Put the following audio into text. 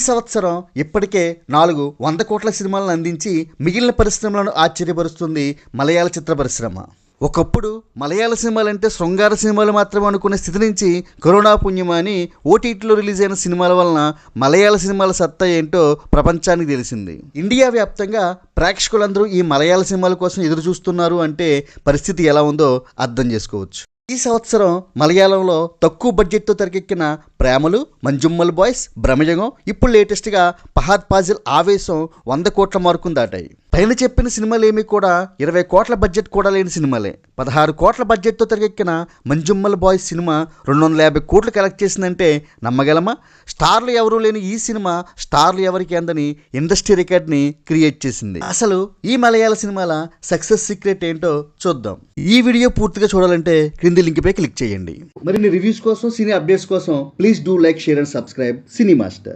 సంవత్సరం ఇప్పటికే 400 కోట్ల సినిమాలను అందించి మిగిలిన పరిశ్రమలను ఆశ్చర్యపరుస్తుంది మలయాళ చిత్ర పరిశ్రమ. ఒకప్పుడు మలయాళ సినిమాలంటే శృంగార సినిమాలు మాత్రమే అనుకునే స్థితి నుంచి కరోనా పుణ్యమా అని ఓటీటీలో రిలీజ్ అయిన సినిమాల వలన మలయాళ సినిమాల సత్తా ఏంటో ప్రపంచానికి తెలిసింది. ఇండియా వ్యాప్తంగా ప్రేక్షకులందరూ ఈ మలయాళ సినిమాల కోసం ఎదురు చూస్తున్నారు అంటే పరిస్థితి ఎలా ఉందో అర్థం చేసుకోవచ్చు. ఈ సంవత్సరం మలయాళంలో తక్కువ బడ్జెట్తో తెరకెక్కిన ప్రేమలు, మంజుమ్మల్ బాయ్స్, భ్రమయుగం, ఇప్పుడు లేటెస్ట్గా ఫహద్ ఫాజిల్ ఆవేశం 100 కోట్ల మార్కును దాటాయి. పైన చెప్పిన సినిమాలు ఏమీ కూడా 20 కోట్ల బడ్జెట్ కూడా లేని సినిమాలే. 16 కోట్ల బడ్జెట్తో తెరకెక్కిన మంజుమ్మల్ బాయ్స్ సినిమా 250 కోట్లు కలెక్ట్ చేసిందంటే నమ్మగలమా? స్టార్లు ఎవరూ లేని ఈ సినిమా స్టార్లు ఎవరికి అందని ఇండస్ట్రీ రికార్డ్ని క్రియేట్ చేసింది. అసలు ఈ మలయాళ సినిమాల సక్సెస్ సీక్రెట్ ఏంటో చూద్దాం. ఈ వీడియో పూర్తిగా చూడాలంటే క్రింది లింక్ పై క్లిక్ చేయండి. మరిన్ని రివ్యూస్ కోసం, సినీ అప్డేట్స్ కోసం please do like, share and subscribe cine master.